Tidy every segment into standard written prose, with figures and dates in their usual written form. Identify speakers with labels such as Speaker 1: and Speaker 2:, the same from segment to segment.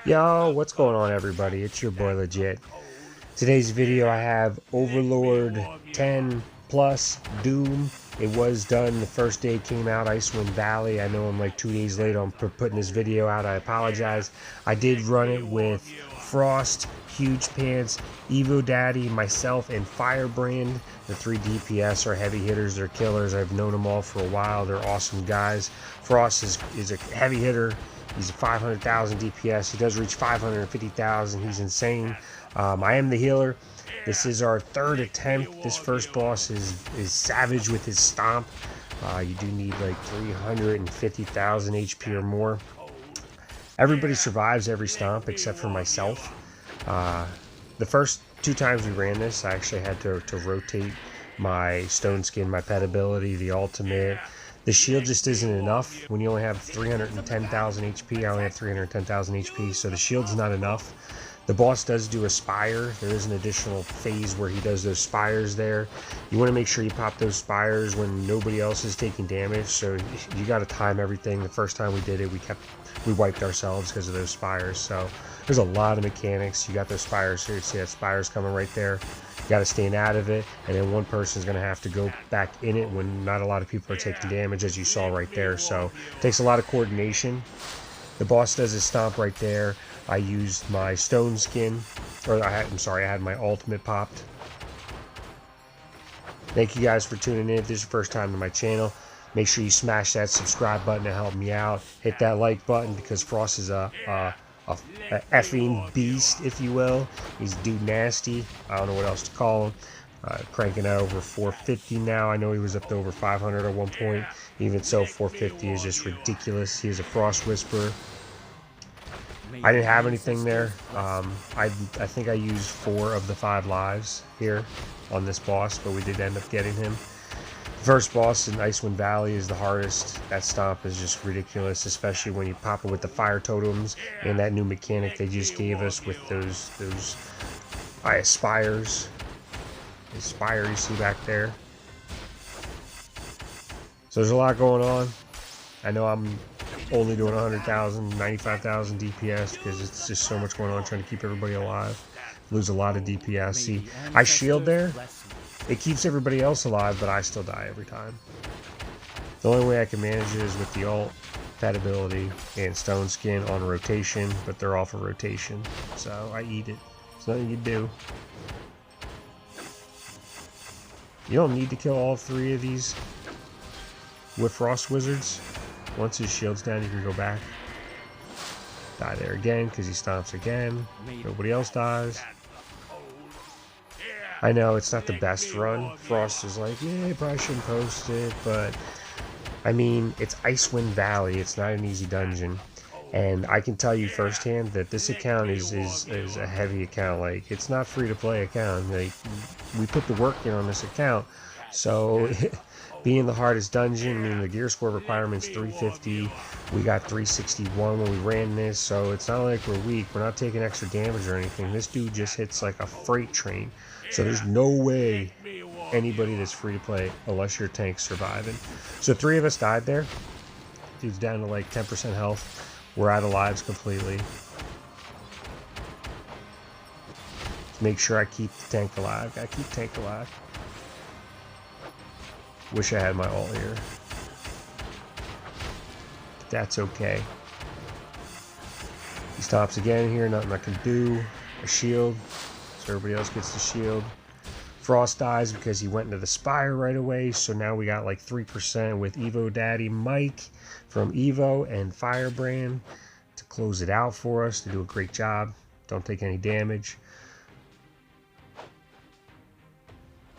Speaker 1: Yo, what's going on everybody? It's your boy Legit. Today's video I have Overlord 10 plus Doom. It was done the first day it came out, Icewind Valley. I know I'm like 2 days late on putting this video out. I apologize. I did run it with Frost, Huge Pants, Evo Daddy, myself, and Firebrand. The 3 DPS are heavy hitters. They're killers. I've known them all for a while. They're awesome guys. Frost is a heavy hitter. He's a 500,000 DPS. He does reach 550,000. He's insane. I am the healer. This is our third attempt. This first boss is savage with his stomp. You do need like 350,000 HP or more. Everybody survives every stomp except for myself. The first 2 times we ran this, I actually had to rotate my stone skin, my pet ability, the ultimate. The shield just isn't enough when you only have 310,000 HP. I only have 310,000 HP, so the shield's not enough. The boss does do a spire. There is an additional phase where he does those spires there. You want to make sure you pop those spires when nobody else is taking damage, so you got to time everything. The first time we did it, we wiped ourselves because of those spires. So there's a lot of mechanics. You got those spires here. You see that spire's coming right there. You got to stand out of it, and then one person's going to have to go back in it when not a lot of people are taking damage, as you saw right there. So it takes a lot of coordination. The boss does his stomp right there. I used my stone skin, or I had my ultimate popped. Thank you guys for tuning in. If this is your first time to my channel, make sure you smash that subscribe button to help me out. Hit that like button because Frost is a effing beast, if you will. He's dude nasty. I don't know what else to call him. Cranking out over 450 now. I know he was up to over 500 at one point. Even so, 450 is just ridiculous. He is a Frostwhisper. I didn't have anything there. I think I used 4 of the 5 lives here on this boss, but we did end up getting him. The first boss in Icewind Valley is the hardest. That stomp is just ridiculous, especially when you pop it with the fire totems and that new mechanic they just gave us with those spires. The spire you see back there. So there's a lot going on. I know I'm only doing 100,000, 95,000 DPS because it's just so much going on trying to keep everybody alive. Lose a lot of DPS. See, I shield there. It keeps everybody else alive, but I still die every time. The only way I can manage it is with the ult, pet ability, and stone skin on rotation, but they're all for rotation, so I eat it. There's nothing you do. You don't need to kill all 3 of these with Frost Wizards. Once his shield's down, you can go back. Die there again, because he stomps again. Nobody else dies. I know it's not the best run. Frost is like, yeah, I probably shouldn't post it, but I mean, it's Icewind Valley. It's not an easy dungeon. And I can tell you firsthand that this account is a heavy account. Like, it's not free to play account. Like, we put the work in on this account. So being the hardest dungeon, I mean, the gear score requirement's 350. We got 361 when we ran this, so it's not like we're weak. We're not taking extra damage or anything. This dude just hits like a freight train. So there's no way anybody that's free to play unless your tank's surviving. So 3 of us died there. Dude's down to like 10% health. We're out of lives completely. Make sure I keep the tank alive. Gotta keep the tank alive. Wish I had my ult here. But that's okay. He stops again here. Nothing I can do. A shield. So everybody else gets the shield. Frost dies because he went into the spire right away. So now we got like 3% with Evo Daddy Mike from Evo and Firebrand to close it out for us, to do a great job. Don't take any damage.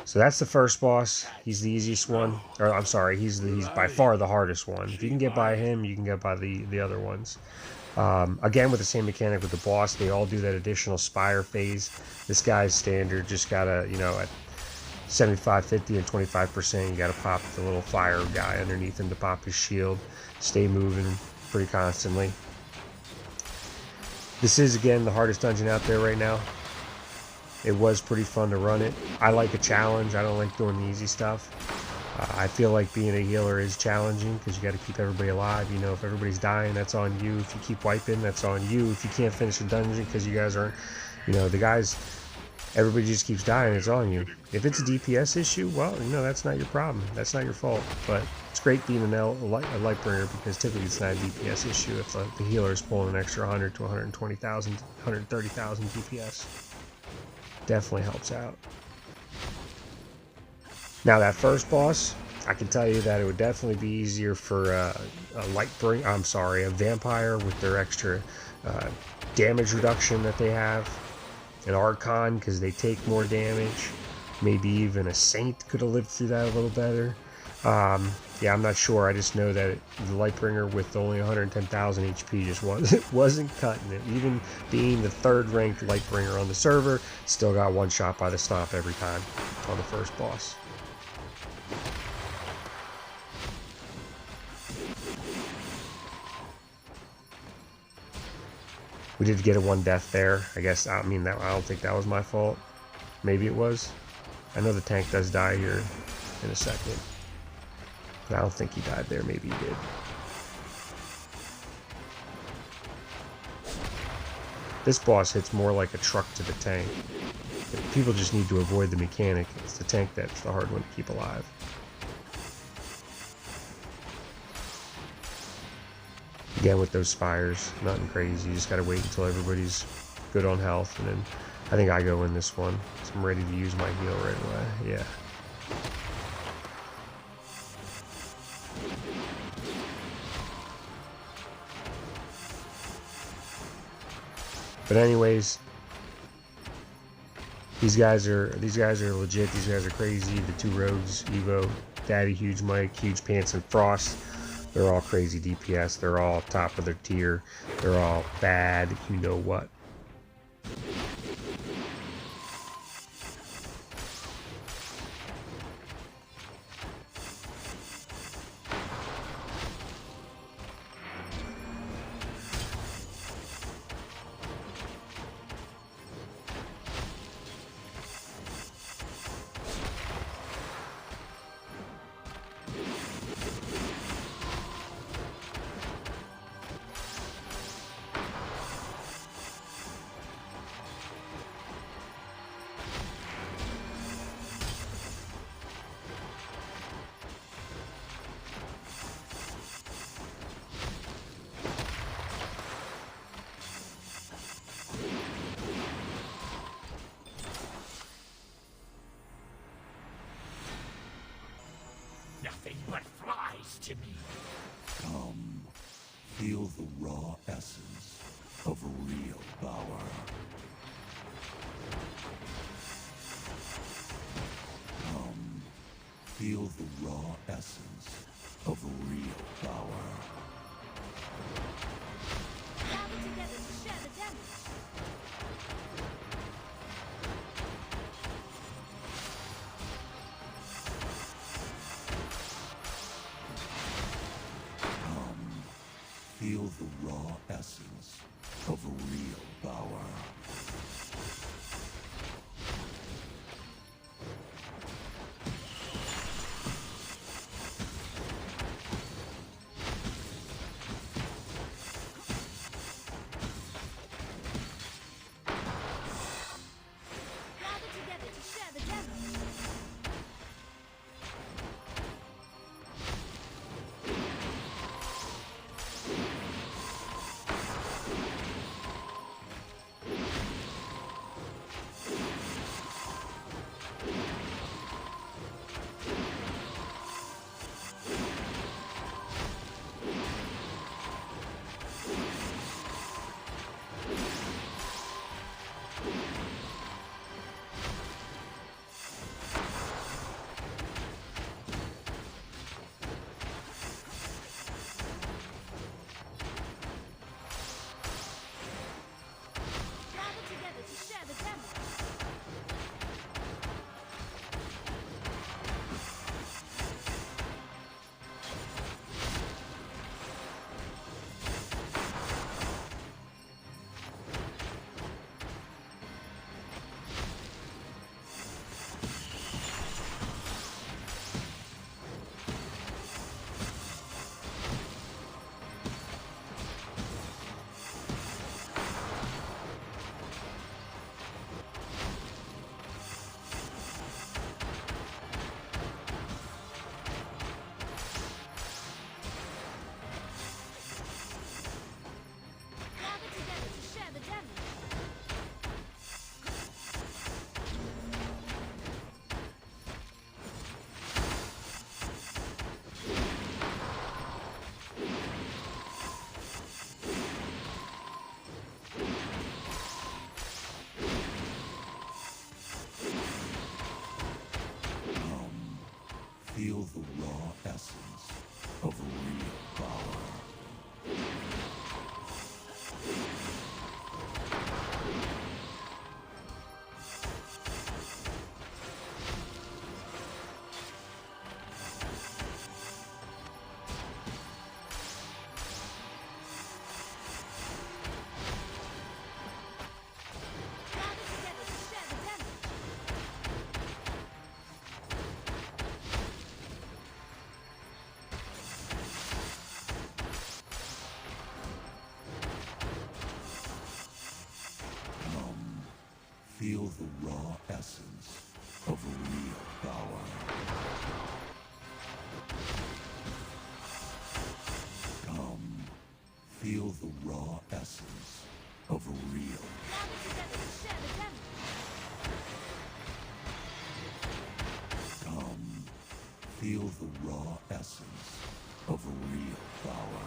Speaker 1: So that's the first boss. He's the easiest one. Or I'm sorry, he's by far the hardest one. If you can get by him, you can get by the other ones. Again, with the same mechanic with the boss, they all do that additional spire phase. This guy's standard, just gotta, you know, at 75, 50, and 25%, you gotta pop the little fire guy underneath him to pop his shield. Stay moving pretty constantly. This is, again, the hardest dungeon out there right now. It was pretty fun to run it. I like a challenge. I don't like doing the easy stuff. I feel like being a healer is challenging because you got to keep everybody alive. You know, if everybody's dying, that's on you. If you keep wiping, that's on you. If you can't finish a dungeon because you guys aren't, you know, the guys, everybody just keeps dying, it's on you. If it's a DPS issue, well, you know, that's not your problem. That's not your fault. But it's great being a light bringer because typically it's not a DPS issue if the healer is pulling an extra 100 to 120,000, 130,000 DPS. Definitely helps out. Now that first boss, I can tell you that it would definitely be easier for a vampire with their extra damage reduction that they have, an Archon because they take more damage, maybe even a Saint could have lived through that a little better. Yeah, I'm not sure. I just know that the Lightbringer with only 110,000 HP just wasn't cutting it. Even being the third ranked Lightbringer on the server, still got one shot by the stomp every time on the first boss. We did get a one death there. I guess, I mean, I don't think that was my fault. Maybe it was. I know the tank does die here in a second. But I don't think he died there. Maybe he did. This boss hits more like a truck to the tank. People just need to avoid the mechanic. It's the tank that's the hard one to keep alive. Again, with those spires, nothing crazy. You just gotta wait until everybody's good on health, and then I think I go in this one. So I'm ready to use my heal right away. Yeah. But anyways, these guys are legit. These guys are crazy. The two rogues, Evo, Daddy, Huge Mike, Huge Pants, and Frost. They're all crazy DPS. They're all top of their tier. They're all bad. You know what?
Speaker 2: Nothing but flies to me.
Speaker 3: Come, feel the raw essence of real power. Come, feel the raw essence of real power.
Speaker 4: Gather together to share the damage.
Speaker 3: Feel the raw essence of real power.
Speaker 4: Gather together to share the damage.
Speaker 3: Feel the raw essence of real power.
Speaker 4: Gather together to share the damage.
Speaker 3: Feel the raw essence of real power. Come, feel the raw essence of real.
Speaker 4: Gather together to share the damage.
Speaker 3: Come, feel the raw essence of real power.